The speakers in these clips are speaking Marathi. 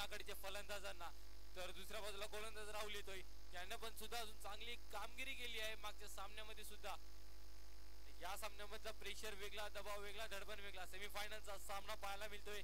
आघाडीच्या फलंदाजांना. तर दुसऱ्या बाजूला गोलंदाज राहुल येतोय, त्याने पण सुद्धा अजून चांगली कामगिरी केली आहे मागच्या सामन्यामध्ये सुद्धा. या सामन्यामधला प्रेशर वेगळा, दबाव वेगळा, धडपण वेगळा. सेमीफायनलचा सामना पाहायला मिळतोय.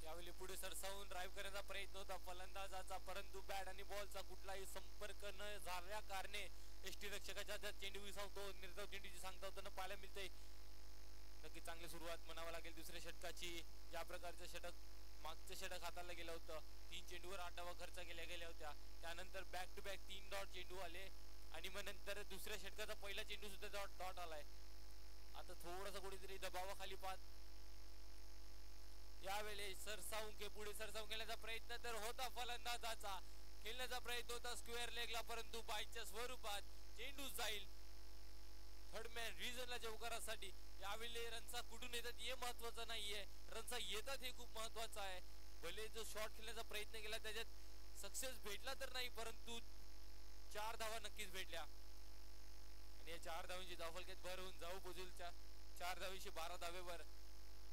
यावेळी पुढे सरसावून ड्राईव्ह करण्याचा प्रयत्न होता फलंदाजाचा, परंतु बॅट आणि बॉलचा कुठलाही संपर्क न झाल्या कारणे एसटी रक्षकाच्या चेंडू विसावतो. निर्धाव चेंडूची सांगता होताना पाहायला मिळते. नक्की चांगली सुरुवात म्हणावं लागेल दुसऱ्या षटकाची. ज्या प्रकारचं षटक मागचं षटक हाताला गेलं होतं, 3 चेंडूवर 8 धावा खर्च गेल्या होत्या. त्यानंतर बॅक टू बॅक 3 डॉट चेंडू आले आणि मग नंतर दुसऱ्या षटकाचा पहिला चेंडू सुद्धा डॉट आलाय. आता थोडासा कुठेतरी दबावाखाली पाहत यावेळी सरसावून पुढे सरसावून खेळण्याचा प्रयत्न तर होता फलंदाजाचा. खेळण्याचा प्रयत्न होता स्क्वेअर लेगला, परंतु बायच्या स्वरूपात चेंडू जाईल थर्डमॅन रिजनला चौकारासाठी. यावेळी रनचा कुठून येतात हे महत्वाचं नाहीये, रनचा येतात हे खूप महत्वाचं आहे. भले जो शॉट खेळण्याचा प्रयत्न केला त्याच्यात सक्सेस भेटला तर नाही, परंतु 4 धावा नक्कीच भेटल्या आणि या 4 धावांची धावफलकात भर होऊन जाऊ बाजूच्या 4 धावेशी 12 धावेवर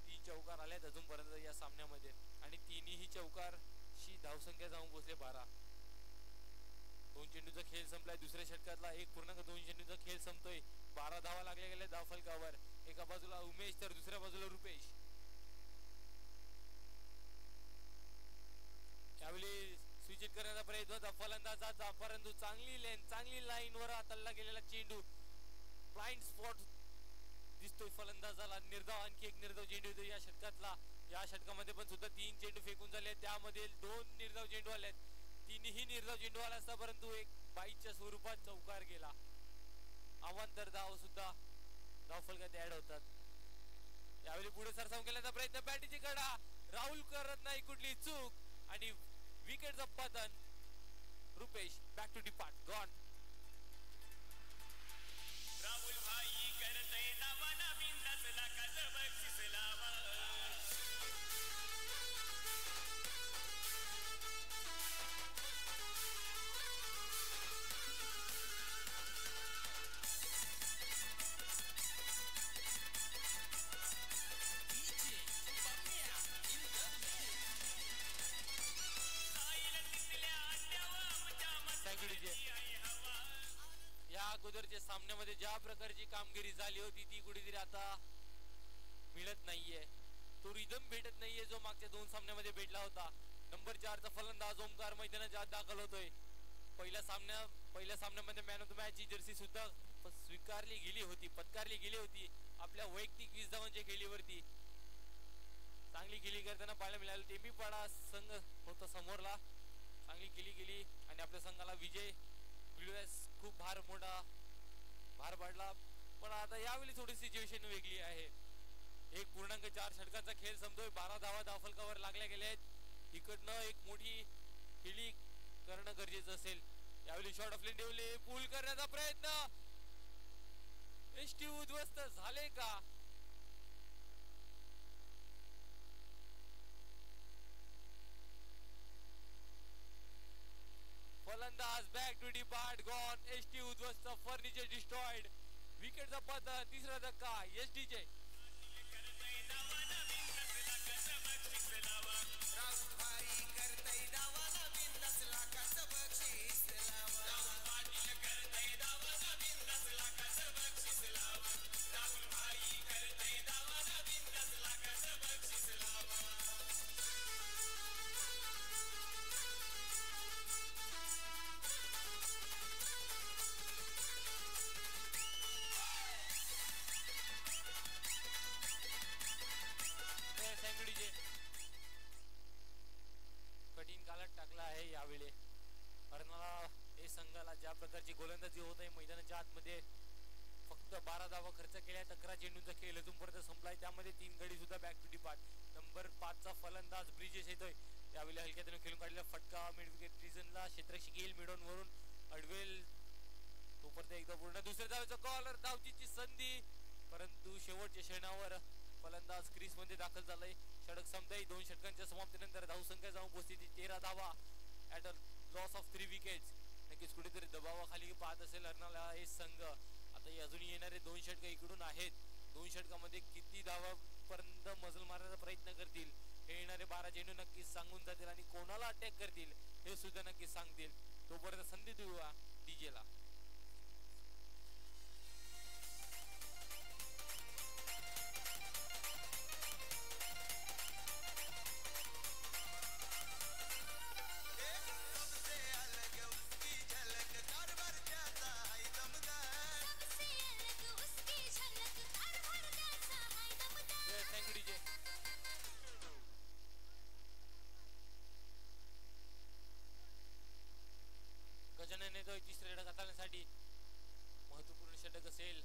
3 चौकार आल्यात अजूनपर्यंत या सामन्यामध्ये आणि तिन्ही चौकारशी धावसंख्या जाऊन पोहोचले 12. 2 चेंडूचा खेळ संपलाय. दुसऱ्या षटकातला 1.2 चेंडूचा खेळ संपतोय. 12 धावा लागल्या गेल्या धावफलकावर. एका बाजूला उमेश तर दुसऱ्या बाजूला रुपेश. यावेळी स्विच करण्याचा प्रयत्न होता फलंदाजाचा, परंतु चांगली लाईनवर हाताळला गेलेला चेंडू ब्लाइंड स्पॉट दिसतोय फलंदाजाला. निर्धाव आणखी एक निर्धाव चेंडू येतो या षटकातला. या षटकामध्ये पण सुद्धा 3 चेंडू फेकून झाले, त्यामध्ये 2 निर्धाव चेंडू आले. तिन्ही निर्धाव चेंडू आला असता, परंतु एक बाईच्या स्वरूपात चौकार गेला. अवांतर धाव सुद्धा धावफलकात ऍड होतात. यावेळी पुढे सरसावून केल्याचा प्रयत्न, बॅटीची कडा, राहुल करत नाही कुठली चूक आणि विकेटचं पतन. Rupesh back to depart gone. Rahul भाई करतय दावा, नवीन 10 लाखाचं बक्षीस लावा. या अगोदरच्या सामन्यामध्ये ज्या प्रकारची कामगिरी झाली होती ती कुठेतरी आता मिळत नाहीये. तो रिदम भेटत नाहीये जो मागच्या 2 सामन्यामध्ये भेटला होता. नंबर 4 चा फलंदाज ओमकार मैदानात आत दाखल होतोय. पहिल्या सामन्यामध्ये मॅन ऑफ द मॅच ची जर्सी सुद्धा पत्कारली गेली होती आपल्या वैयक्तिक 20 धावांच्या खेळीवरती. चांगली खेळी करताना पाहायला मिळालं. टेंबीपाडा संघ होता समोरला, चांगली खेळी गेली आणि आपल्या संघाला विजय मिळवण्यास खूप मोठा भार पडला. पण आता यावेळी थोडी सिच्युएशन वेगळी आहे. 1.4 षटकांचा खेळ संपतोय. 12 धावा धावफलकावर लागल्या गेल्या आहेत. इकडनं एक मोठी खेळी करणं गरजेचं असेल. यावेळी शॉर्ट ऑफ लेन ठेवले, पूल करण्याचा प्रयत्न. एसटी उद्ध्वस्त झाले का? फलंदाज बॅक टू डिपार्ट गॉन. एसटी उद्ध्वस्त, फर्निचर डिस्ट्रॉइड. विकेटचा पतन, तिसरा धक्का एसटीचे. कठीण काळात टाकला आहे यावेळी. कर्णाला हे संघाला ज्या प्रकारची गोलंदाजी होत आहे मैदानाच्या आतमध्ये फक्त 12 धावा खर्च केल्या. 11 चेंडूंचा खेळ अजूनपर्यंत संपलाय, त्यामध्ये 3 गडी सुद्धा बॅक टू डिपार्ट. नंबर 5 चा फलंदाज ब्रिजेश येतोय. त्यावेळी हलक्यातून खेळून काढलेला फटका मिड विकेट रिजनला क्षेत्ररक्षक येईल मिडॉन वरून अडवेल. तोपर्यंत एकदा पूर्ण दुसऱ्या धावेचा कॉलर, धावचीची संधी, परंतु शेवटच्या क्षणावर फलंदाज क्रीज मध्ये दाखल झालाय. षटक संपतंय. 2 षटकांच्या समाप्तीनंतर धावसंख्या जाऊन पोहोचली 13 धावा. Loss of 3 wickets. नक्कीच कुठेतरी दबावाखाली पाहत असेल अर्नाला हे संघ. आता अजून येणारे 2 षटक इकडून आहेत. 2 षटकामध्ये किती धावापर्यंत मजल मारण्याचा प्रयत्न करतील हे येणारे 12 चेंडू नक्कीच सांगून जातील आणि कोणाला अटॅक करतील हे सुद्धा नक्कीच सांगतील. तोपर्यंत संधी देऊया डीजेला. तिसऱ्या षटक हाताळण्यासाठी महत्वपूर्ण षटक असेल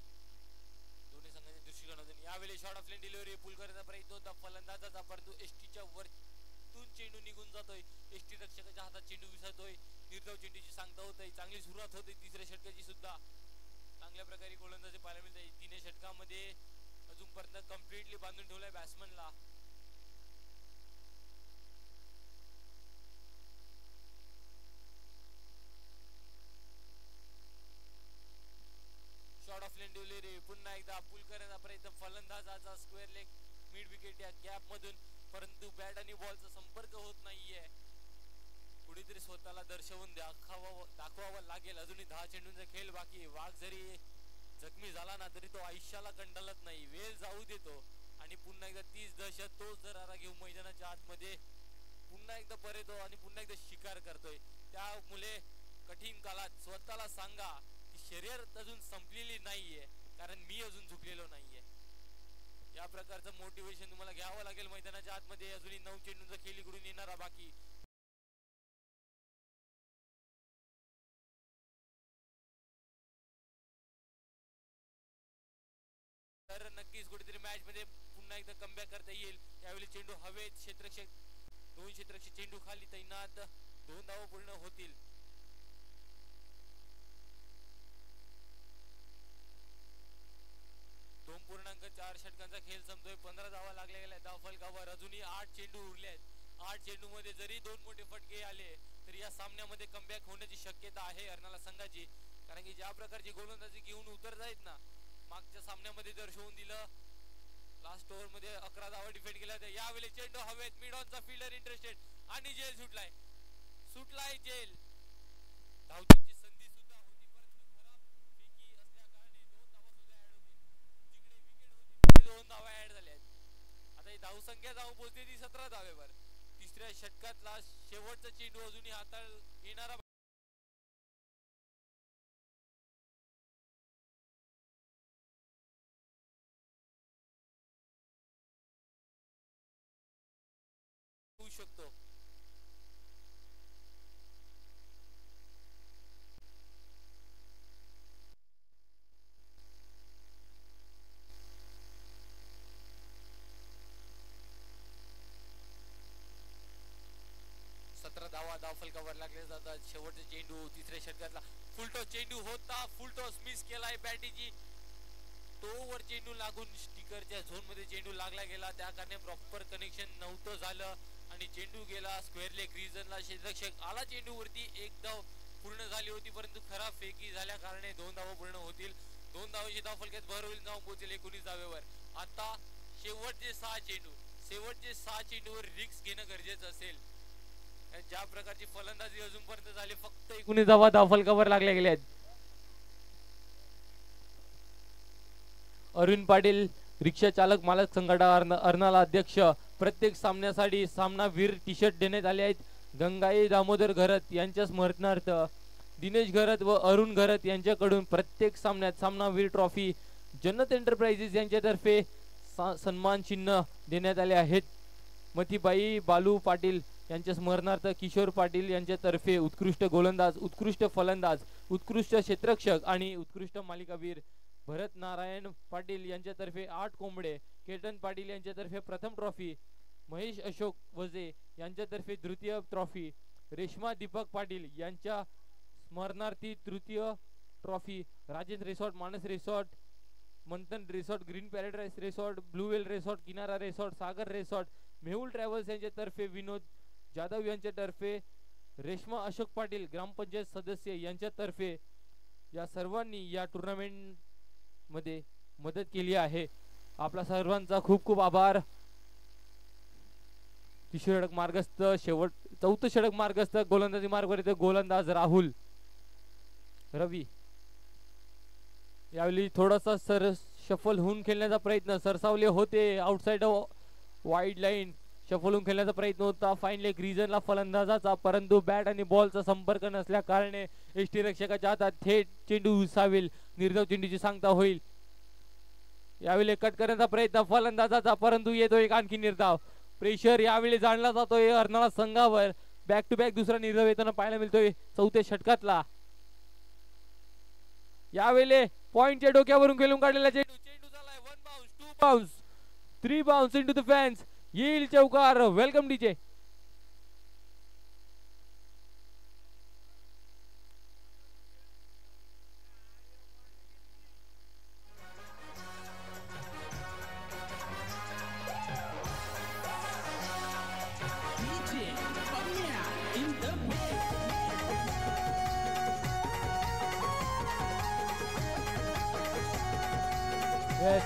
दोन्ही संघांच्या दृष्टिकोनातून. यावेळी शॉर्ट ऑफ लेन डिलिव्हरी पूल करण्याचा प्रयत्न होता फलंदाजाचा, परंतु एसटीच्या वरतून चेंडू निघून जातोय. एसटी रक्षकाच्या हातात चेंडू विसरतोय. निर्धाव चेंडूची सांगता होते. चांगली सुरुवात होते तिसऱ्या षटकाची सुद्धा. चांगल्या प्रकारे गोलंदाजी पाहायला मिळते. 3 षटकामध्ये अजूनपर्यंत कम्प्लिटली बांधून ठेवलाय बॅट्समनला. शॉर्ट ऑफ लेन डिलिव्हरी पुन्हा एकदा पूल करण्याचा प्रयत्न फलंदाजाचा स्क्वेअर लेग मिड विकेट या गॅप मधून, परंतु बॅट आणि बॉलचा संपर्क होत नाहीये. कुठेतरी स्वतःला दर्शवून दाखवावं लागेल. अजूनही 10 चेंडूंचा खेळ बाकी. वाघ जरी जखमी झाला ना तरी तो आयुष्याला कंटाळत नाही, वेळ जाऊ देतो आणि पुन्हा एकदा 30 दशक तोच जरारा घेऊन मैदानाच्या आतमध्ये पुन्हा एकदा परत येतो आणि पुन्हा एकदा शिकार करतोय. त्यामुळे कठीण काळात स्वतःला सांगा की शर्यत अजून संपलेली नाहीये, कारण मी अजून झुकलेलो नाहीये. या प्रकारचं मोटिवेशन तुम्हाला घ्यावं लागेल मैदानाच्या आतमध्ये. अजूनही 9 चेंडूंचा खेळ इकडून येणारा बाकी. तर नक्कीच कुठेतरी मॅच मध्ये पुन्हा एकदा कमबॅक करता येईल. यावेळी चेंडू हवेत, क्षेत्ररक्षक 2 क्षेत्ररक्षक चेंडू खाली तैनात. 2 धावा पूर्ण होतील. चार षटकांचा खेळ संपतोय. 15 धावा लागल्या गेल्या धाव फलकावर. अजूनही 8 चेंडू उरले आहेत. 8 चेंडू मध्ये जरी 2 मोठे फटके आले तर या सामन्यामध्ये कमबॅक होण्याची शक्यता आहे अर्नाला संघाची, कारण की ज्या प्रकारची गोलंदाजी घेऊन उतरत आहेत ना, मागच्या सामन्यामध्ये दर्शवून दिलं. लास्ट ओव्हर मध्ये 11 धावा डिफेंड केल्या होत्या. यावेळी चेंडू हवेत, मिड ऑनचा फिल्डर इंटरेस्टेड आणि जेल सुटलाय जेल. धावची संधी सुद्धा होती, परंतु खराब फेकी असल्या कारणे 2 धावा सुद्धा ऍड होतील. जिकडे विकेट होती 2 धावा ऍड झाल्या. आता ही धाव संख्या जाऊन पोहोचली ती 17 धावेवर. तिसऱ्या षटकातला शेवटचा चेंडू अजूनही हाताळ येणारा होऊ शकतो. धाव फलकावर लागले जातात. शेवटचा चेंडू तिसऱ्या षटकातला फुलटॉस चेंडू होता. फुलटॉस मिस केलाय बॅटीची. तो वर चेंडू लागून स्टिकरच्या झोन मध्ये चेंडू लागला गेला, त्या कारणे प्रॉपर कनेक्शन नव्हतं झालं आणि चेंडू गेला स्क्वेअर लेग रिजनला. क्षेत्ररक्षक आला चेंडू वरती. 1 धाव पूर्ण झाली होती, परंतु खराब फेकी झाल्या कारणे 2 धावा पूर्ण होतील. 2 धावाची धाव फलकात भर होईल. जाऊन पोहोचेल 19 धावेवर. आता शेवटचे 6 चेंडूवर रिस्क घेणं गरजेचं असेल. ज्या प्रकारची फलंदाजी अजूनपर्यंत झाली, फक्त 19 धावा धाव फलकावर लागल्या गेल्या आहेत. अरुण पाटील रिक्षा चालक मालक संघटना अर्नाला अध्यक्ष. प्रत्येक सामन्यासाठी सामनावीर टी शर्ट देण्यात आले आहेत. गंगाई दामोदर घरत यांच्या स्मरणार्थ दिनेश घरत व अरुण घरत यांच्याकडून प्रत्येक सामन्यात सामनावीर ट्रॉफी जन्नत एंटरप्राइजेस यांच्यातर्फे सन्मान चिन्ह देण्यात आले आहेत. मथीबाई बालू पाटील यांच्या स्मरणार्थ किशोर पाटील यांच्यातर्फे उत्कृष्ट गोलंदाज, उत्कृष्ट फलंदाज, उत्कृष्ट क्षेत्ररक्षक आणि उत्कृष्ट मालिकावीर भरत नारायण पाटील यांच्यातर्फे 8 कोंबडे, केतन पाटील यांच्यातर्फे प्रथम ट्रॉफी, महेश अशोक वजे यांच्यातर्फे द्वितीय ट्रॉफी, रेश्मा दीपक पाटील यांच्या स्मरणार्थी तृतीय trophy, Rajendra resort, Manas resort, Manthan resort, green paradise resort, blue well resort, Kinara resort, Sagar resort, Mehul travels यांच्यातर्फे विनोद जाधव यांच्यातर्फे रेश्मा अशोक पाटील ग्रामपंचायत सदस्य यांच्यातर्फे या सर्वांनी या टुर्नामेंट मध्ये मदत केली आहे. आपला सर्वांचा खूप खूप आभार. तिसरे षटक मार्गस्थ, शेवट चौथं षटक मार्गस्थ, गोलंदाजी मार्गवर येते गोलंदाज राहुल रवी. यावेळी थोडासा शफल होऊन खेळण्याचा प्रयत्न, सरसावले होते आउटसाइड वाईड लाईन, शफल होऊन खेळण्याचा प्रयत्न होता. फाईन लेग रिजनला फलंदाजाचा, परंतु बॅट आणि बॉलचा संपर्क नसल्या कारणे यष्टीरक्षकाच्या हातात थेट चेंडू उसावेल, निर्धाव चेंडूची सांगता होईल. यावेळी कट करण्याचा प्रयत्न फलंदाजाचा, परंतु येतो एक आणखी निर्धाव. प्रेशर यावेळी जाणला जातोय अर्नाळा संघावर. बॅक टू बॅक दुसरा निर्धाव येताना पाहायला मिळतोय चौथ्या षटकातला. यावेळी पॉइंटच्या डोक्यावरून खेळून काढलेला चेंडू, चेंडू झालाय 1 bounce, 2 bounce, 3 bounce into the fans. येईल चौकार. Welcome DJ.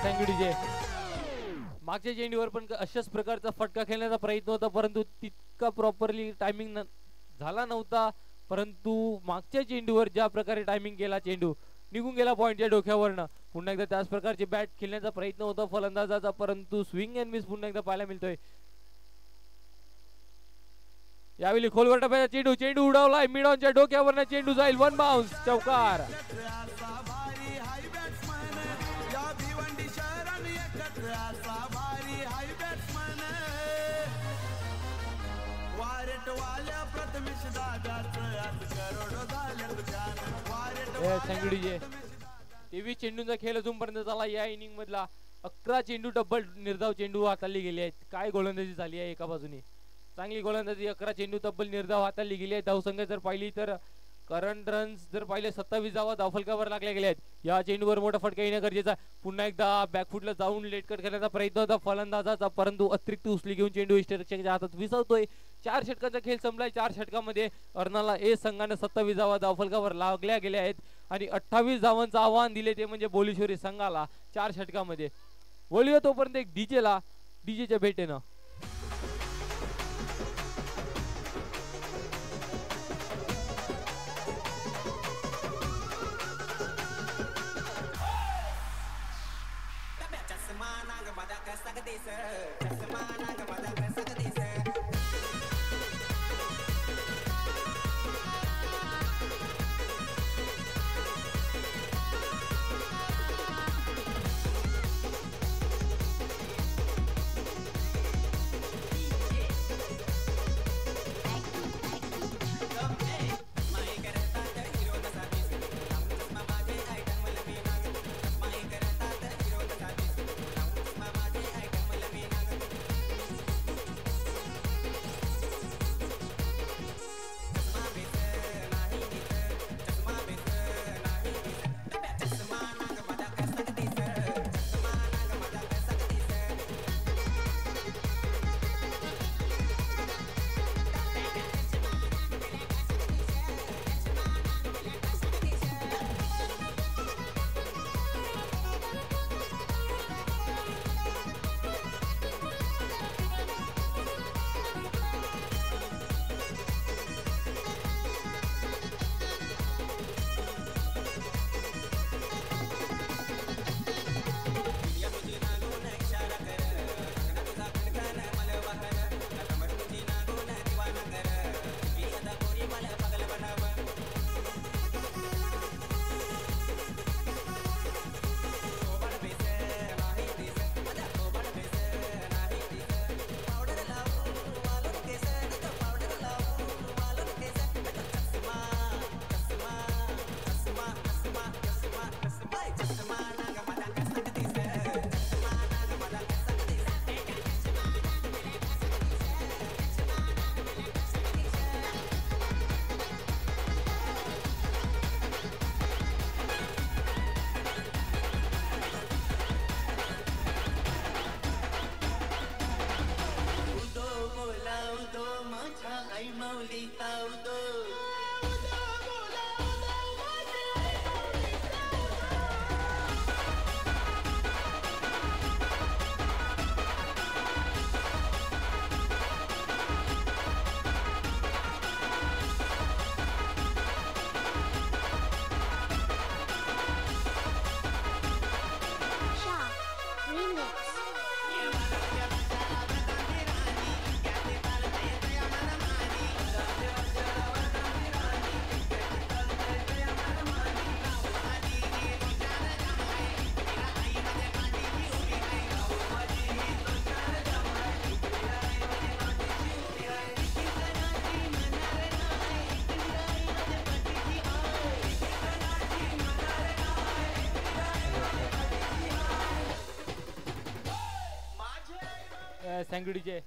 Thank you DJ. मागच्या चेंडूवर पण अशाच प्रकारचा फटका खेळण्याचा प्रयत्न होता, परंतु तितका प्रॉपरली टायमिंग झाला नव्हता. परंतु मागच्या चेंडूवर ज्या प्रकारे टायमिंग केला चेंडू निघून गेला पॉइंटच्या डोक्यावरनं. पुन्हा एकदा त्याच प्रकारचे बॅट खेळण्याचा प्रयत्न होता फलंदाजाचा, परंतु स्विंग अँड मिस पुन्हा एकदा पाहायला मिळतोय. यावेळी खोलवर टप्प्याचा चेंडू, चेंडू उडवलाय मिड ऑनच्या डोक्यावरनं, चेंडू जाईल 1 बाउन्स, चौकार. Thank you DJ. 23 चेंडूंचा खेळ अजूनपर्यंत झाला. या इनिंग मधला 11 चेंडू डबल निर्धाव चेंडू हाताळली गेले आहेत. काय गोलंदाजी झाली आहे एका बाजूने, चांगली गोलंदाजी. 11 चेंडू तब्बल निर्धाव हाताळली गेली आहे. धावसंख्या जर पाहिली तर करंट रन्स जर पाहिले 27 धावा धावफलकावर लागल्या गेल्या आहेत. या चेंडूवर मोठा फटका येणं गरजेचा. पुन्हा एकदा बॅकफुटला जाऊन लेटकट करण्याचा प्रयत्न होता फलंदाजाचा, परंतु अतिरिक्त उचली घेऊन चेंडू यष्टीरक्षकाच्या हातात विसवतोय. 4 षटकाचा खेळ संपलाय. 4 षटकामध्ये अर्नाला ए संघाने 27 धावा धावफलकावर लागल्या गेल्या आहेत आणि 28 धावांचं आव्हान दिले ते म्हणजे बोलीश्वरी संघाला 4 षटकामध्ये. वळूया तोपर्यंत एक डीजेला, डीजेच्या भेटेनं. सँग्युडीचे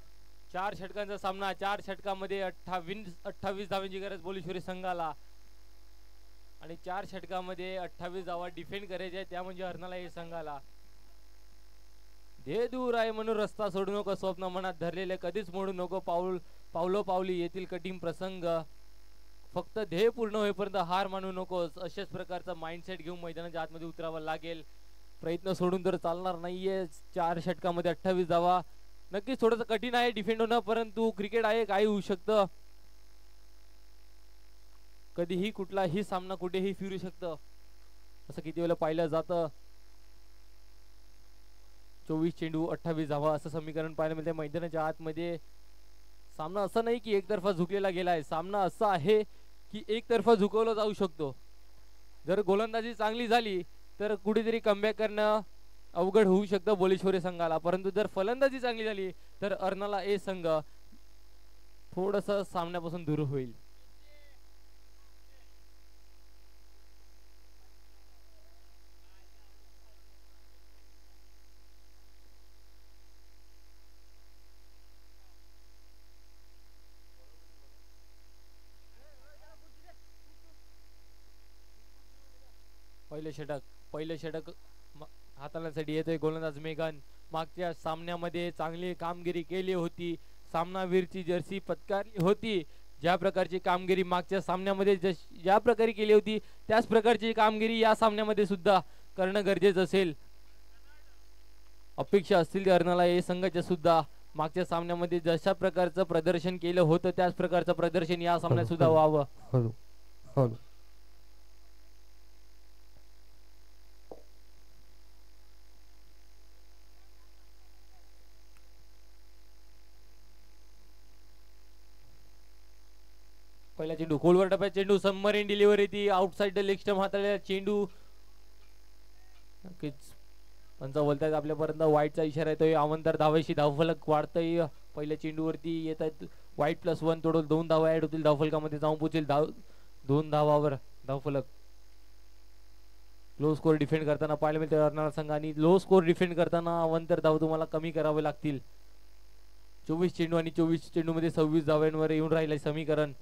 4 षटकांचा सामना. 4 षटकामध्ये 28 धावांची गरज बोलेश्वरी संघाला आणि 4 षटकामध्ये 28 धावा डिफेंड करायच्या त्या म्हणजे हरणाला हे संघाला. ध्येय दूर आहे म्हणून रस्ता सोडू नको, स्वप्न मनात धरलेले कधीच मोडू नको, पावली येथील कठीण प्रसंग, फक्त ध्येय पूर्ण होईपर्यंत हार मानू नकोस. अशाच प्रकारचा माइंडसेट घेऊन मैदानाच्या आतमध्ये उतरावं लागेल. प्रयत्न सोडून तर चालणार नाहीये. 4 षटकामध्ये 28 धावा नक्कीच थोडंसं कठीण आहे डिफेंड होणं, परंतु क्रिकेट आहे, काही होऊ शकतं. कधीही कुठलाही सामना कुठेही फिरू शकतं, असं किती वेळा पाहिलं जातं. 24 चेंडू 28 धावा असं समीकरण पाहायला मिळते मैदानाच्या आतमध्ये. सामना असं नाही की एकतर्फा झुकलेला गेलाय, सामना असा आहे की एकतर्फा झुकवला जाऊ शकतो. जर गोलंदाजी चांगली झाली तर कुठेतरी कमबॅक करणं अवघड होऊ शकतं बोलेश्वरी संघाला, परंतु जर फलंदाजी चांगली झाली तर अर्नाला ए संघ थोडस सामन्यापासून दूर होईल. पहिले षटक हाताळण्यासाठी येतोय गोलंदाज मेघन. मागच्या सामन्यामध्ये चांगली कामगिरी केली होती, सामनावीरची जर्सी पत्कारली होती. ज्या प्रकारची कामगिरी मागच्या सामन्यामध्ये ज्या प्रकारे केली होती त्याच प्रकारची कामगिरी या सामन्यामध्ये सुद्धा करणं गरजेचं असेल. अपेक्षा असतील त्या अर्नाला ए संघाच्या सुद्धा मागच्या सामन्यामध्ये जशा प्रकारचं प्रदर्शन केलं होतं त्याच प्रकारचं प्रदर्शन या सामन्यात सुद्धा व्हावं. पहिला चेंडू खोलवर टप्प्यात, चेंडू सबमरीन डिलिव्हरी, ती आउटसाइड द लेग स्टंप हाताळलेला चेंडू. नक्कीच पंच बोलतायत आपल्यापर्यंत वाईटचा इशारा येतोय. आमंतर धावेशी धावफलक वाढतंय. पहिल्या चेंडूवरती येत आहेत वाईट +1 तोडून 2 धावा ऍड होतील, धावफलकामध्ये जाऊन पोहोचेल 2 धावावर धावफलक. लो स्कोर डिफेंड करताना पाहायला मिळते अर्नाळा संघाने. लो स्कोर डिफेंड करताना अवंतर धाव तुम्हाला कमी करावे लागतील. 24 चेंडू आणि 24 चेंडू मध्ये 26 धावांवर येऊन राहिले समीकरण.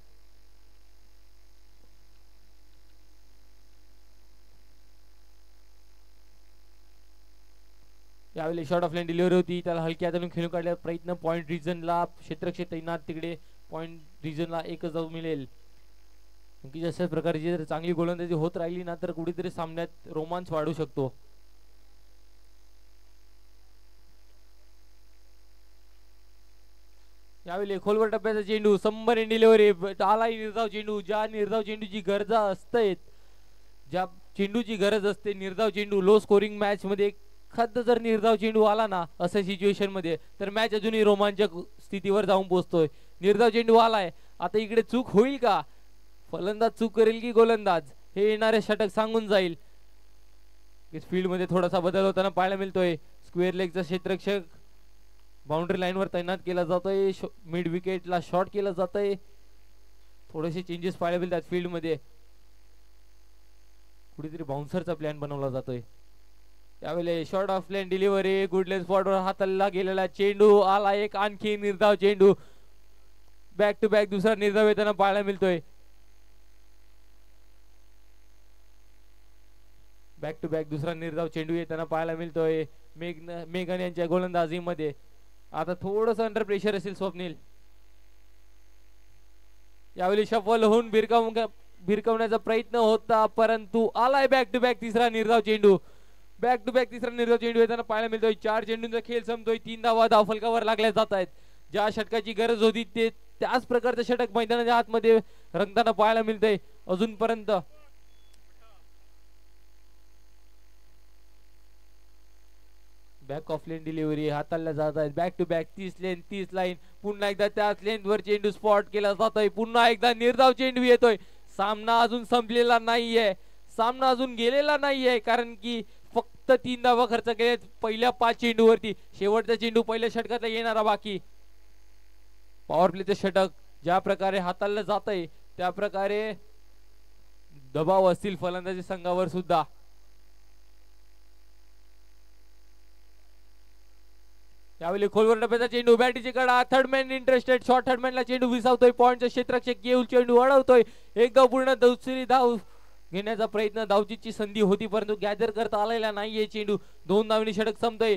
यावेळी शॉर्ट ऑफ लाईन डिलिव्हरी होती, त्याला हलक्या हाताने खेळून काढल्या प्रयत्न. पॉइंट रिजनला क्षेत्रक्षेत्र तैनात, तिकडे पॉइंट रिजनला एकच धाव मिळेल. की अशाच प्रकारची जर चांगली गोलंदाजी होत राहिली ना तर कुठेतरी सामन्यात रोमांच वाढू शकतो. यावेळी खोलवर टप्प्याचा चेंडू सबमरीन डिलिव्हरी, आलाय निर्धाव चेंडू. ज्या निर्धाव चेंडूची गरज असते, ज्या चेंडूची गरज असते निर्धाव चेंडू. लो स्कोरिंग मॅच मध्ये एखादा जर निर्धाव चेंडू आला ना अशा सिच्युएशन मध्ये तर मॅच अजूनही रोमांचक स्थितीवर जाऊन पोहोचतोय. निर्धाव चेंडू आलाय, आता इकडे चूक होईल का? फलंदाज चूक करेल की गोलंदाज हे येणारे षटक सांगून जाईल. फील्ड मध्ये थोडासा बदल होताना पाहायला मिळतोय. स्क्वेअर लेगचा क्षेत्ररक्षक बाउंड्री लाईनवर तैनात केला जातोय, मिड विकेटला शॉट केला जातोय. थोडेसे चेंजेस पाहायला मिळतात फील्ड मध्ये. कुठेतरी बाउन्सरचा प्लॅन बनवला जातोय. यावेळी शॉर्ट ऑफ लाईन डिलिव्हरी, गुडलेन स्पॉटवर हाताला गेलेला चेंडू. आला एक आणखी निर्धाव चेंडू. बॅक टू बॅक दुसरा निर्धाव येताना पाहायला मिळतोय. बॅक टू बॅक दुसरा निर्धाव चेंडू येताना पाहायला मिळतोय मेघन यांच्या गोलंदाजीमध्ये. आता थोडस अंडर प्रेशर असेल स्वप्नील. यावेळी शफल होऊन भिरकवण्याचा प्रयत्न होता, परंतु आलाय बॅक टू बॅक तिसरा निर्धाव चेंडू. बॅक टू बॅक तिसरा निर्धाव चेंडू येताना पाहायला मिळतोय. 4 चेंडूंचा खेळ संपतोय, 3 धावा धावफलकावर लागल्या जात आहेत. ज्या षटकाची गरज होती ते त्याच प्रकारचं षटक मैदानाच्या आतमध्ये रंगताना पाहायला मिळतंय अजूनपर्यंत. बॅक ऑफ लेन डिलिव्हरी हाताळल्या जात आहेत. Back to back 30 line. पुन्हा एकदा त्याच लेनवर चेंडू स्पॉट केला जातोय. पुन्हा एकदा निर्धाव चेंडू येतोय. सामना अजून संपलेला नाहीये, सामना अजून गेलेला नाहीये, कारण की फक्त 3 धावा खर्च केले पहिल्या 5 चेंडूवरती. शेवटचा चेंडू पहिल्या षटकातला येणारा बाकी. पॉवर प्लेचे षटक ज्या प्रकारे हाताळलं जातंय त्या प्रकारे दबाव असतील फलंदाजी संघावर सुद्धा. यावेळी खोलवर डब्याचा चेंडू बॅटीची कडा थर्डमॅन इंटरेस्टेड शॉर्ट थर्डमॅनला चेंडू विसावतोय पॉईंटच्या क्षेत्ररक्षक येऊल चेंडू अडवतोय एक धाव पूर्ण दुसरी धाव घेण्याचा प्रयत्न धावचीची संधी होती परंतु गॅदर करता आलेला नाहीये चेंडू 2 धावांनी षटक संपतोय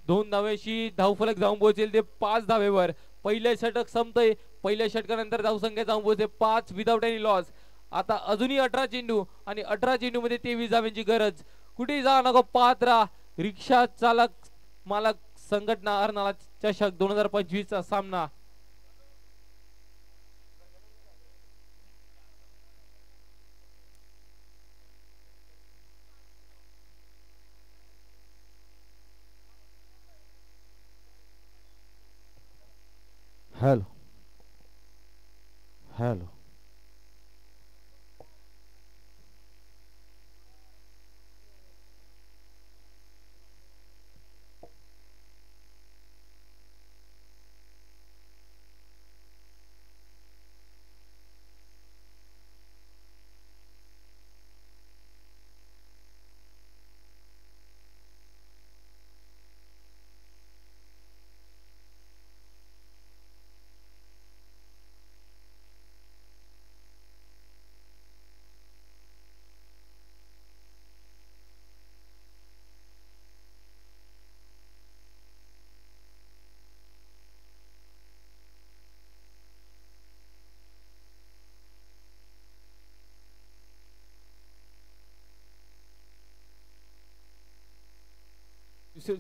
2 धावेशी धावफलक जाऊन पोहोचेल ते 5 धावेवर पहिले षटक संपतोय पहिल्या षटकानंतर धावसंख्या जाऊन पोहोचते 5 विदाउट एनी लॉस आता अजूनही 18 चेंडू आणि 18 चेंडू मध्ये 23 धावांची गरज कुठे जा नको पात्रा रिक्षा चालक मालक संघटना अर्नाळा चषक 2025 चा सामना हॅलो हॅलो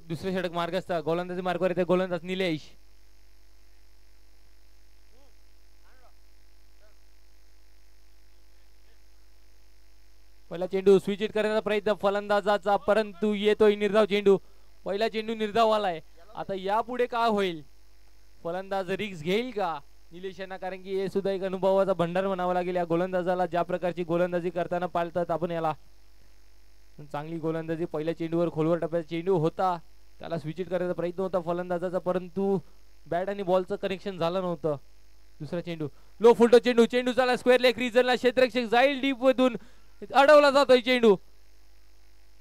दुसरे षटक मार्ग असता गोलंदाजी मार्गावर येते गोलंदाज निलेश पहिला चेंडू स्विच हिट करण्याचा प्रयत्न फलंदाजाचा परंतु येतोय निर्धाव चेंडू पहिला चेंडू निर्धाव आलाय आता यापुढे काय होईल फलंदाज रिक्स घेईल का निलेश यांना कारण की हे सुद्धा एक अनुभवाचा भंडार म्हणावा लागेल या गोलंदाजाला ज्या प्रकारची गोलंदाजी करताना पाळतात आपण याला चांगली गोलंदाजी पहिल्या चेंडूवर खोलवर टप्प्याचा चेंडू होता त्याला स्विच हिट करण्याचा प्रयत्न होता फलंदाजाचा परंतु बॅट आणि बॉलचं कनेक्शन झालं नव्हतं दुसरा चेंडू लो फुलटो चेंडू चेंडू झाला स्क्वेअर लेग रिजनला क्षेत्ररक्षक जाईल डीप मधून अडवला जातोय चेंडू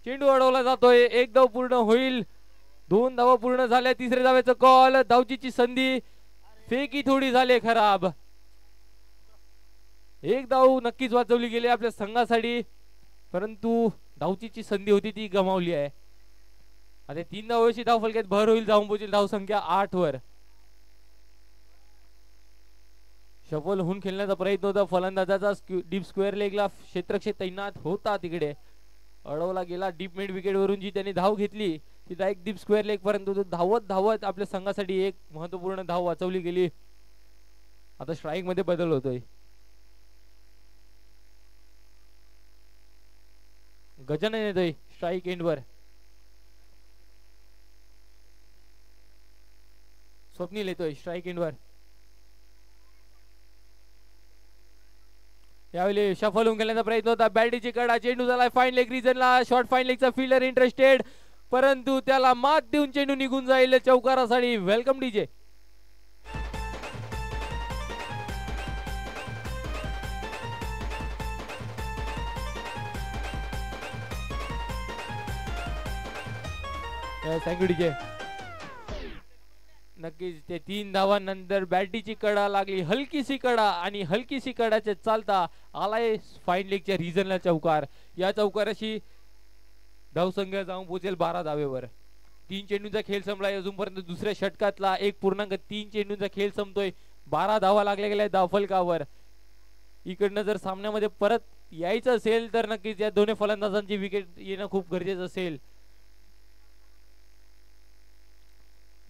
चेंडू अडवला जातोय एक धाव पूर्ण होईल 2 धावा पूर्ण झाल्या तिसऱ्या धावेचा कॉल धावचीची संधी फेकी थोडी झाली खराब एक धाव नक्कीच वाचवली गेली आपल्या संघासाठी परंतु धावचीची संधी होती ती गमावली आहे आता 3 धावांची धाव फलक्यात भर होईल जाऊन पोहोचेल धाव संख्या 8 वर शफल होऊन खेळण्याचा प्रयत्न होता फलंदाजाचा डीप स्क्वेअर लेगला क्षेत्ररक्षक तैनात होता तिकडे अडवला गेला डीप मिड विकेट वरून जी त्यांनी धाव घेतली ती एक डीप स्क्वेअर लेग परंतु धावत आपल्या संघासाठी एक महत्वपूर्ण धाव वाचवली गेली आता स्ट्राईक मध्ये बदल होतोय गजानन येतोय स्ट्राईक एंडवर स्वप्नील येतोय स्ट्राईक एंडवर यावेळी शफल होऊन खेळण्याचा प्रयत्न होता बॅटीची कडा चेंडू झाला फाईन लेग रिजनला शॉर्ट फाईन लेगचा फिल्डर इंटरेस्टेड परंतु त्याला मात देऊन चेंडू निघून जाईल चौकारासाठी वेलकम डीजे थँक्यू डीजे नक्कीच ते 3 धावांनंतर बॅटीची कडा लागली हलकीशी कडा आणि हलकीशी कडाचे चालता आलाय फाईन लेगच्या रिजनला चौकार या चौकाराशी धावसंख्या जाऊन पोहोचेल 12 धावेवर 3 चेंडूंचा खेळ संपलाय अजूनपर्यंत दुसऱ्या षटकातला 1.3 चेंडूंचा खेळ संपतोय 12 धावा लागल्या गेल्या धावफलकावर इकडनं जर सामन्यामध्ये परत यायचं असेल तर नक्कीच या दोन्ही फलंदाजांची विकेट येणं खूप गरजेचं असेल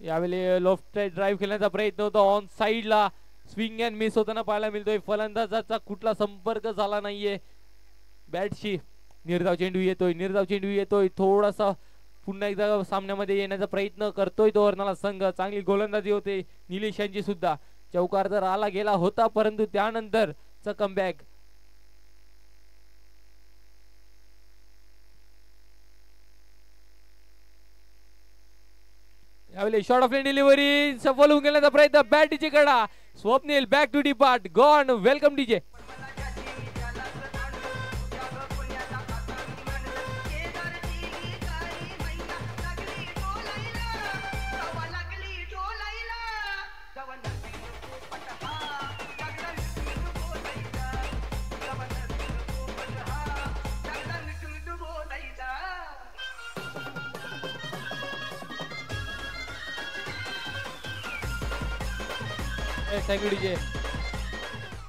यावेळी लॉफ्ट ड्राईव्ह खेळण्याचा प्रयत्न होता ऑन साइडला स्विंग अँड मिस होताना पाहायला मिळतोय फलंदाजाचा कुठला संपर्क झाला नाहीये बॅटशी निर्धाव चेंडू येतोय थोडासा पुन्हा एकदा सामन्यामध्ये येण्याचा प्रयत्न करतोय तो अर्नाळा संघ चांगली गोलंदाजी होते निलेश यांची सुद्धा चौकार तर आला गेला होता परंतु त्यानंतरचा कमबॅक यावेळी शॉर्ट ऑफ डिलिव्हरी सफल होऊन गेल्याचा प्रयत्न बॅटीची कडा Swapnil back to depart gone welcome DJ सँगडीचे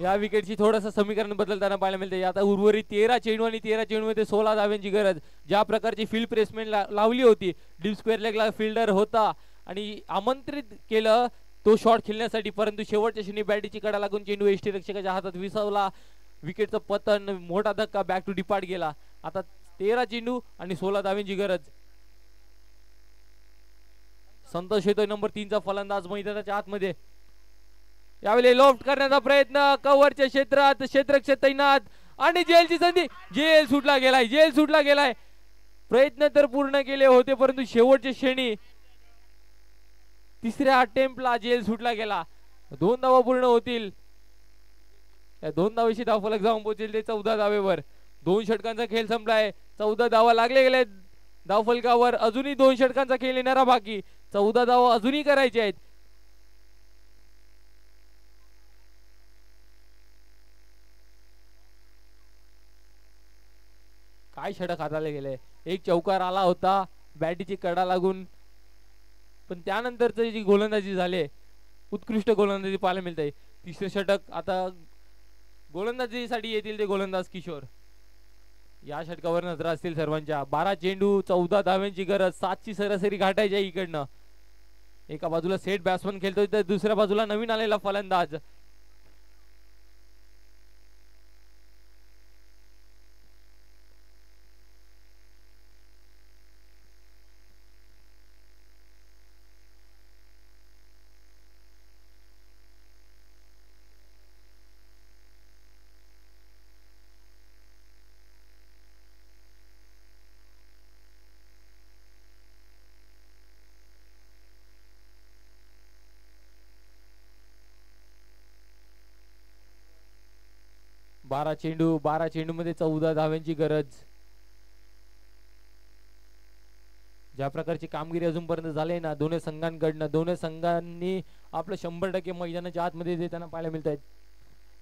या विकेटची थोडंसं समीकरण बदलताना पाहायला मिळते. आता उर्वरित 13 चेंडू आणि 13 चेंडूमध्ये 16 धाव्यांची गरज. ज्या प्रकारची फील्ड प्लेसमेंट लावली होती, डीप स्क्वेअर लेगला फिल्डर होता आणि आमंत्रित केलं तो शॉट खेळण्यासाठी, परंतु शेवटच्या क्षणी बॅटीची कडा लागून चेंडू यष्टीरक्षकाच्या हातात विसवला. विकेटचं पतन, मोठा धक्का, बॅक टू डिपार्ट गेला. आता 13 चेंडू आणि 16 धाव्यांची गरज. संतोष येतोय नंबर 3 चा फलंदाज मैदानाच्या आतमध्ये. यावेळी लॉफ्ट करण्याचा प्रयत्न कव्हरच्या क्षेत्रात, क्षेत्ररक्षक तैनात आणि जेलची संधी. जेल सुटला गेलाय. प्रयत्न तर पूर्ण केले होते, परंतु शेवटच्या क्षणी तिसऱ्या अटेम्प्टला जेल सुटला गेला. 2 धावा पूर्ण होतील. या 2 धावेशी धावफलक जाऊन पोहोचेल ते 14 धावेवर. 2 षटकांचा खेळ संपलाय. 14 धावा लागले गेले धावफलकावर. अजूनही 2 षटकांचा खेळ येणारा बाकी. 14 धावा अजूनही करायचे आहेत. काय षटक हाताला गेले. एक चौकार आला होता बॅटीची कडा लागून, पण त्यानंतरच जी गोलंदाजी झाली, उत्कृष्ट गोलंदाजी पाहायला मिळते. तिसरे षटक आता गोलंदाजीसाठी येतील ते गोलंदाज किशोर. या षटकावर नजर असतील सर्वांच्या. 12 चेंडू 14 धाव्यांची गरज. 7 ची सरासरी गाठायची आहे इकडनं. एका बाजूला सेट बॅट्समन खेळतोय तर दुसऱ्या बाजूला नवीन आलेला फलंदाज. बारा चेंडू मध्ये 14 धाव्यांची गरज. ज्या प्रकारची कामगिरी अजूनपर्यंत झाली ना दोन्ही संघांकडनं, दोन्ही संघांनी आपलं 100% मैदानाच्या आतमध्ये देताना पाहायला मिळत आहेत.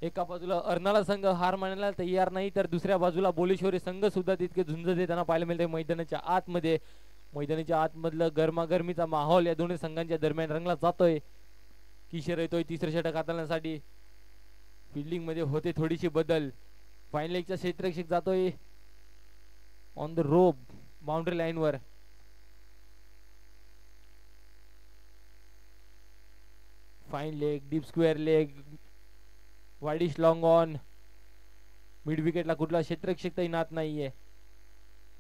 एका बाजूला अर्नाळा संघ हार मानायला तयार नाही, तर दुसऱ्या बाजूला बोलेश्वरी संघ सुद्धा तितके झुंज देताना पाहायला मिळते मैदानाच्या आतमध्ये. मैदानाच्या आतमधलं गरमागरमीचा माहोल या दोन्ही संघांच्या दरम्यान रंगला जातोय. किशोर येतोय तिसरे षटक हाताळण्यासाठी. फिल्डिंग मध्ये होते थोडीशी बदल. फाईन लेगचा क्षेत्ररक्षक जातोय on the rope boundary line वर. Fine leg, deep square leg, wideish long on. Mid विकेटला कुठला क्षेत्ररक्षक तैनात नाहीये.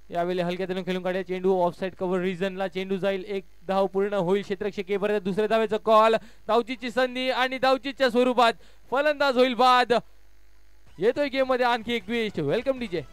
यावेळी हलक्या त्याने खेळून काढ्या चेंडू ऑफसाइड कव्हर रिजनला चेंडू जाईल. 1 धाव पूर्ण होईल. क्षेत्ररक्षक येईपर्यंत दुसऱ्या धावेचा कॉल. धावचीची संधी आणि धावचीच्या स्वरूपात फलंदाज होईल बाद. येतोय गेम मध्ये आणखी एक twist. Welcome DJ.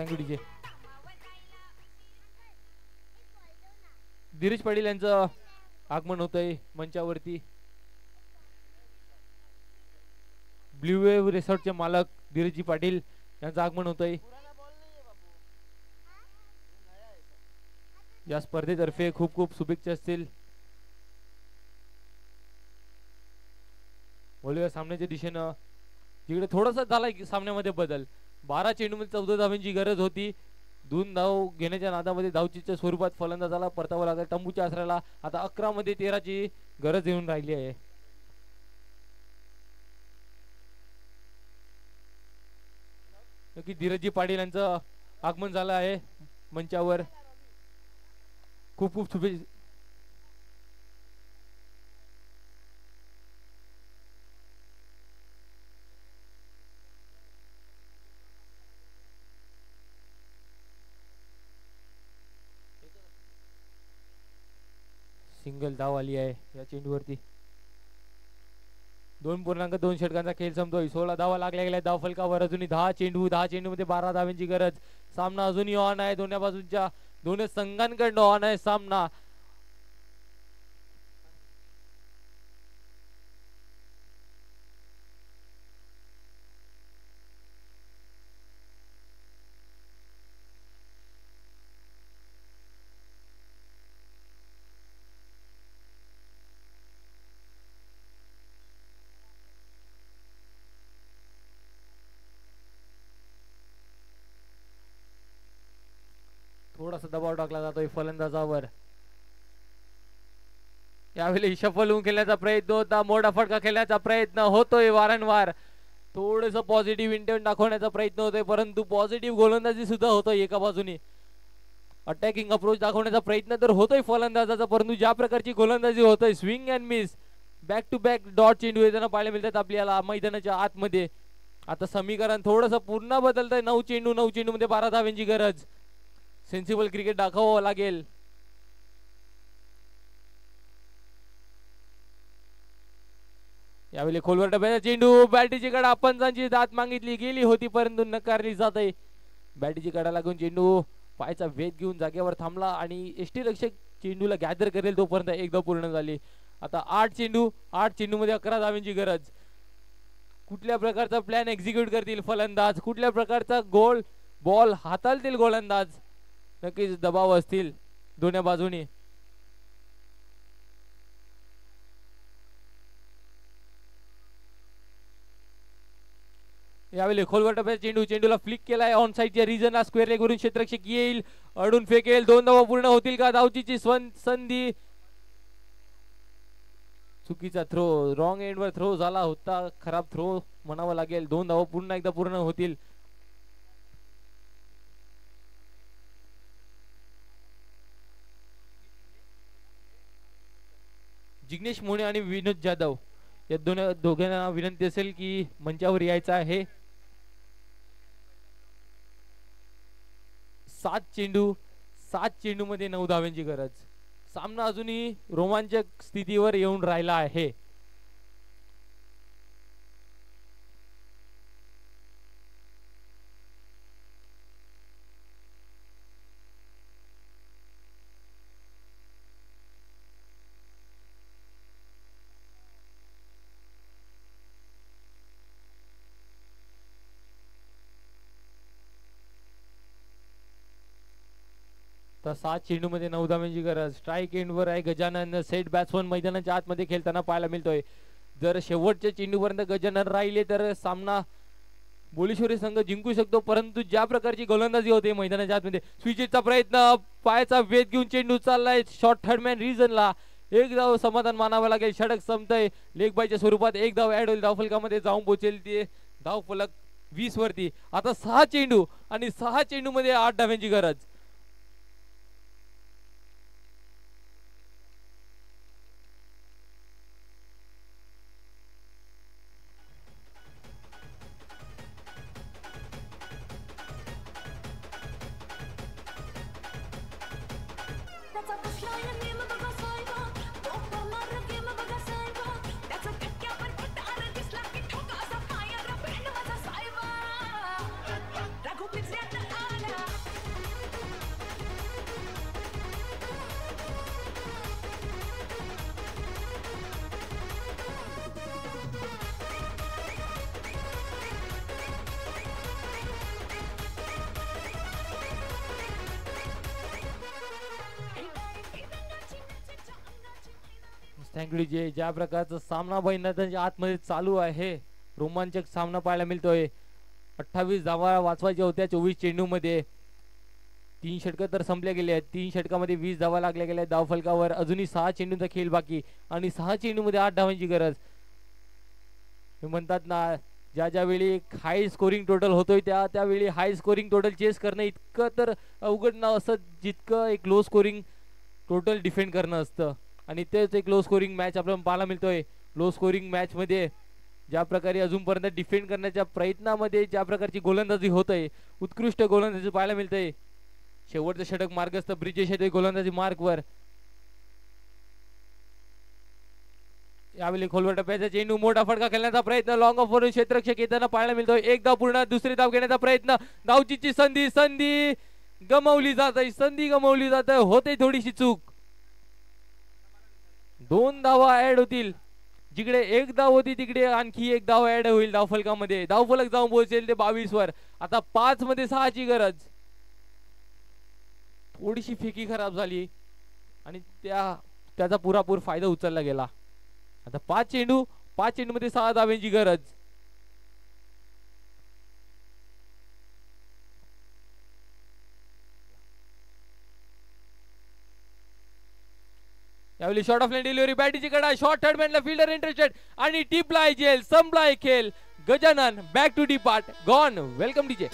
DJ Dheeraj Patil यांचं आगमन होतंय मंचावरती. ब्ल्यू वेव्ह रिसॉर्टचे मालक धीरजी पाटील यांचं आगमन होतंय. या स्पर्धेतर्फे खूप खूप शुभेच्छा असतील. बोलूया सामन्याच्या दिशेनं. जिकडे थोडासा झालाय सामन्यामध्ये बदल. 12 चेंडूमध्ये 14 धावांची गरज होती. 2 धाव घेण्याच्या नादामध्ये धावचीच्या स्वरूपात फलंदाजाला परतावं लागेल तंबूच्या आसऱ्याला. आता 11 मध्ये 13 ची गरज येऊन राहिली आहे. नक्की धीरजी पाटील यांचं आगमन झालं आहे मंचावर. खूप खूप शुभेच्छा. सिंगल धाव आली आहे या चेंडूवरती. 2.2 षटकांचा खेळ संपतोय. 16 धावा लागल्या गेल्या धाव फलकावर. अजूनही 10 चेंडू मध्ये 12 धावांची गरज. सामना अजूनही ऑन आहे. दोन्ही बाजूच्या दोन्ही संघांकडनं ऑन आहे सामना. थोडासा दबाव टाकला जातोय फलंदाजावर. यावेळी शफल होऊन खेळण्याचा प्रयत्न होता, मोठा फटका खेळण्याचा प्रयत्न होतोय वारंवार. थोडस पॉझिटिव्ह इंटेंट दाखवण्याचा प्रयत्न होतोय, परंतु पॉझिटिव्ह गोलंदाजी सुद्धा होतोय एका बाजूने. अटॅकिंग अप्रोच दाखवण्याचा प्रयत्न तर होतोय फलंदाजाचा, परंतु ज्या प्रकारची गोलंदाजी होतोय swing and miss, back to back dot चेंडू येताना पाहायला मिळतात आपल्याला मैदानाच्या आतमध्ये. आता समीकरण थोडस पुन्हा बदलतंय. 9 चेंडू मध्ये 12 धावांची गरज. सेन्सिबल क्रिकेट दाखवावं लागेल. यावेळी खोलवर टप्प्याचा चेंडू, बॅटीची कडा, पंचांची दात मागितली गेली होती परंतु नकारली जात आहे. बॅटीची कडा लागून चेंडू पायचा वेध घेऊन जागेवर थांबला आणि एसटी रक्षक चेंडूला गॅदर करेल तोपर्यंत एकदा पूर्ण झाली. आता 8 चेंडू मध्ये 11 धावांची गरज. कुठल्या प्रकारचा प्लॅन एक्झिक्यूट करतील फलंदाज, कुठल्या प्रकारचा गोल बॉल हाताळतील गोलंदाज, नक्कीच दबाव असतील दोन्ही बाजूनी. यावेळी खोलवर टप्प्याचा चेंडूला फ्लिक केलाय ऑन साइडच्या रिजनला, स्क्वेअर लेग वरून क्षेत्ररक्षक येईल, अडून फेकेल. 2 धावा पूर्ण होतील का? धावचीची संधी. चुकीचा थ्रो, रॉंग एंड वर थ्रो झाला होता, खराब थ्रो म्हणावा लागेल. 2 धावा पुन्हा एकदा पूर्ण होतील. जिग्नेश मोने आणि विनोद जाधव या दोघांना विनंती असेल की मंचावर यायचं आहे. 7 चेंडू मध्ये 9 धावांची गरज. सामना अजूनही रोमांचक स्थितीवर येऊन राहिला आहे. तर 7 चेंडू मध्ये 9 धावांची गरज. स्ट्राईक एंड वर आहे गजानन. सेट बॅट्समन मैदानाच्या आतमध्ये खेळताना पाहायला मिळतोय. जर शेवटच्या चेंडूपर्यंत गजानन राहिले तर सामना बोलीश्वरी संघ जिंकू शकतो, परंतु ज्या प्रकारची गोलंदाजी होते मैदानाच्या आतमध्ये, स्विचचा प्रयत्न, पायाचा वेध घेऊन चेंडू चाललाय शॉर्ट थर्डमॅन रिजनला. 1 धाव समाधान मानावं लागेल. षटक संपतंय. लेग बायच्या स्वरूपात 1 धाव ऍड होईल, धावफलकामध्ये जाऊन पोहोचेल ते धाव फलक 20 वरती. आता 6 चेंडू आणि 6 चेंडू मध्ये 8 धावांची गरज. थँक्यू जे. ज्या प्रकारचा सामना मैदानाच्या आतमध्ये चालू आहे, रोमांचक सामना पाहायला मिळतोय. 28 धावा वाचवायच्या होत्या 24 चेंडू मध्ये. 3 षटक तर संपल्या गेले आहेत. 3 षटकामध्ये 20 धावा लागल्या गेल्या धाव फलकावर. अजूनही 6 चेंडूचा खेळ बाकी आणि 6 चेंडू मध्ये 8 धावांची गरज. हे म्हणतात ना, ज्या वेळी एक हाय स्कोरिंग टोटल होतोय त्यावेळी हाय स्कोरिंग टोटल चेस करणं इतकं तर अवघड ना असं जितकं एक लो स्कोरिंग टोटल डिफेंड करणं असतं. आणि तेच एक लो स्कोरिंग मॅच आपल्याला पाहायला मिळतोय. लो स्कोरिंग मॅच मध्ये ज्या प्रकारे अजूनपर्यंत डिफेंड करण्याच्या प्रयत्नामध्ये ज्या प्रकारची गोलंदाजी होत आहे, उत्कृष्ट गोलंदाजी पाहायला मिळते. शेवटचं षटक मार्गस्थ ब्रिजेश आहे गोलंदाजी मार्कवर. यावेळी खोलवर टप्प्याचा चेंडू, मोठा फटका खेळण्याचा प्रयत्न, लॉंग ऑफ वरून क्षेत्ररक्षक येताना पाहायला मिळतोय. 1 धाव पूर्ण, दुसरी धाव घेण्याचा प्रयत्न, धावचीची संधी गमावली जात आहे. होते थोडीशी चूक. 2 धावा ऍड होतील. जिकडे 1 धाव होती तिकडे आणखी 1 धाव ऍड होईल धावफलकामध्ये. धावफलक जाऊन पोहोचेल ते 22 वर. आता 5 मध्ये 6 ची गरज. थोडीशी फेकी खराब झाली आणि त्याचा पुरापूर फायदा उचलला गेला. आता 5 चेंडू मध्ये 6 धावांची गरज. यावेळी शॉर्ट ऑफ लाईन डिलिव्हरी बॅटीची कडा शॉर्ट थर्ड मॅनला फिल्डर इंटरेस्टेड आणि टिपलाय जेल संपलाय खेळ Gajanan back to depart gone welcome DJ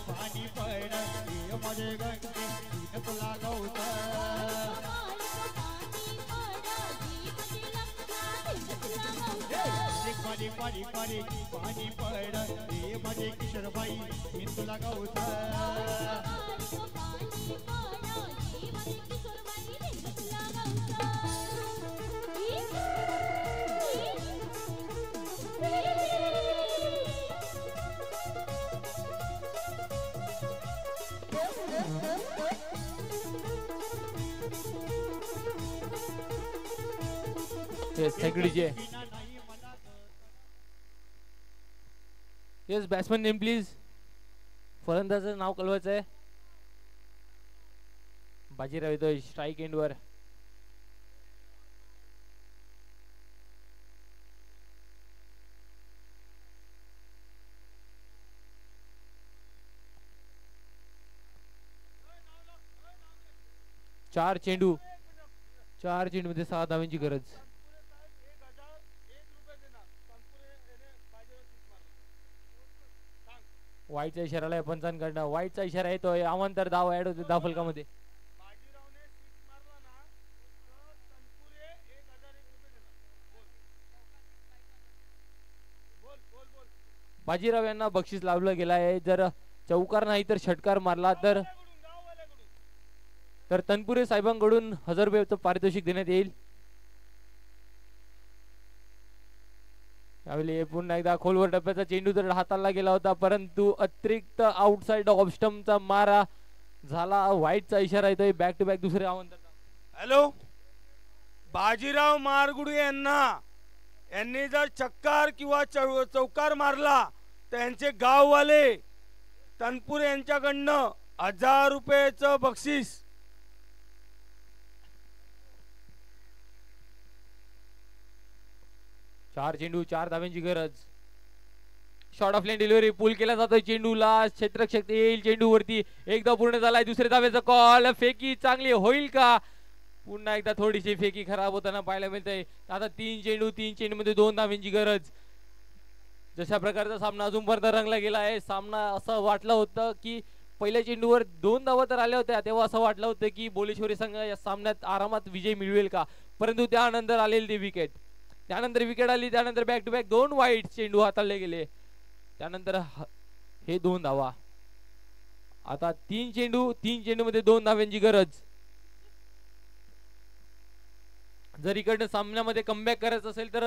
पाणी पडलं मध्ये गंगे तुला गवत पाणी पाणी पाणी पाणी पडलं मध्ये किशोरबाई मी तुला गवत येस बॅट्समन नेम प्लीज फलंदाजाचं नाव कळवायचं आहे बाजीराव येतोय स्ट्राईक एंड वर चार चेंडू मध्ये 6 धावांची गरज वाईटचा इशारा आलाय पंचांकडनं वाईटचा इशारा येतोय अवांतर धाव ऍड होते धाव फलकामध्ये बाजीराव यांना बक्षीस लावलं गेलं आहे जर चौकार नाही तर षटकार मारला तर तनपुरे साहेबांकडून 1000 रुपयाचं पारितोषिक देण्यात येईल यावेळी पुन्हा एकदा खोलवर टप्प्याचा चेंडू तर हाताला गेला होता परंतु अतिरिक्त आउटसाइड ऑफ स्टंपचा मारा झाला व्हाईटचा इशारा येतोय बॅक टू बॅक दुसरे आव्हान हॅलो बाजीराव मारगुडी यांनी जर चक्कार किंवा चौकार मारला तर यांचे गाववाले तनपुरे यांच्याकडनं 1000 रुपयाचं बक्षीस चार चेंडू 4 धाव्यांची गरज शॉर्ट ऑफ लाईन डिलिव्हरी पूल केला जातोय चेंडूला क्षेत्ररक्षक येईल चेंडू वरती एकदा पूर्ण झालाय दुसऱ्या धावेचा कॉल फेकी चांगली होईल का पुन्हा एकदा थोडीशी फेकी खराब होताना पाहायला मिळतंय आता 3 चेंडू मध्ये 2 धाव्यांची गरज जशा प्रकारचा सामना अजूनपर्यंत रंगला गेला आहे सामना असं वाटलं होतं की पहिल्या चेंडूवर 2 धावा तर आल्या होत्या तेव्हा असं वाटलं होतं की बोलेश्वरी संघ या सामन्यात आरामात विजय मिळवेल का परंतु त्यानंतर आलेली ती विकेट त्यानंतर विकेट आली त्यानंतर बॅक टू बॅक 2 वाईट चेंडू हाताळले गेले त्यानंतर हे 2 धावा आता 3 चेंडू मध्ये 2 धाव्यांची गरज जर इकडनं सामन्यामध्ये कमबॅक करायचं असेल तर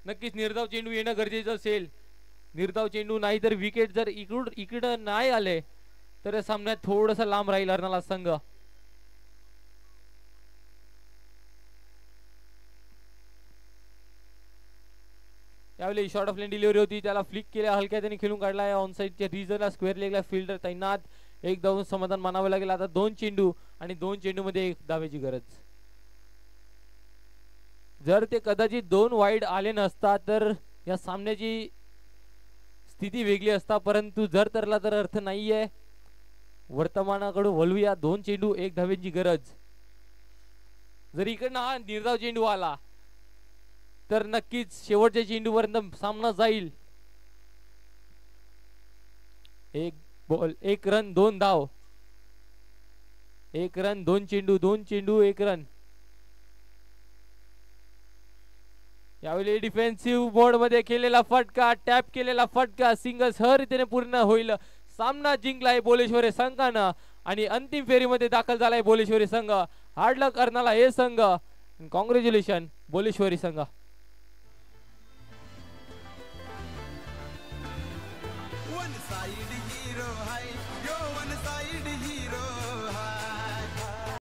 नक्कीच निर्धाव चेंडू येणं गरजेचं असेल निर्धाव चेंडू नाही तर विकेट जर इकडं नाही आले तर सामन्यात थोडस लांब राहील अर्नाला संघ यावेळी शॉर्ट ऑफ लाईन डिलिव्हरी होती त्याला फ्लिक केल्या हलक्या त्याने खेळून काढलाय ऑनसाइडच्या रिजनला स्क्वेअर लेगला फिल्डर तैनात एक धावून समाधान मानावं लागेल आता 2 चेंडू आणि 2 चेंडू मध्ये 1 धावेची गरज जर ते कदाचित 2 वाईड आले नसता तर या सामन्याची स्थिती वेगळी असता परंतु जर तरला तर अर्थ नाहीये वर्तमानाकडून वळूया 2 चेंडू 1 धावेची गरज जर इकडनं हा निर्धाव चेंडू आला तर नक्कीच शेवटच्या चेंडूपर्यंत सामना जाईल 1 रन 2 धाव 1 रन 2 चेंडू 1 रन यावेळी डिफेन्सिव्ह मोड मध्ये केलेला फटका टॅप केलेला फटका सिंगल सहरीतेने पूर्ण होईल सामना जिंकलाय बोलेश्वरी संघानं आणि अंतिम फेरीमध्ये दाखल झालाय बोलेश्वरी संघ हार्ड लक अर्नाला हे संघ कॉंग्रॅच्युलेशन बोलेश्वरी संघ One side hero high, yo one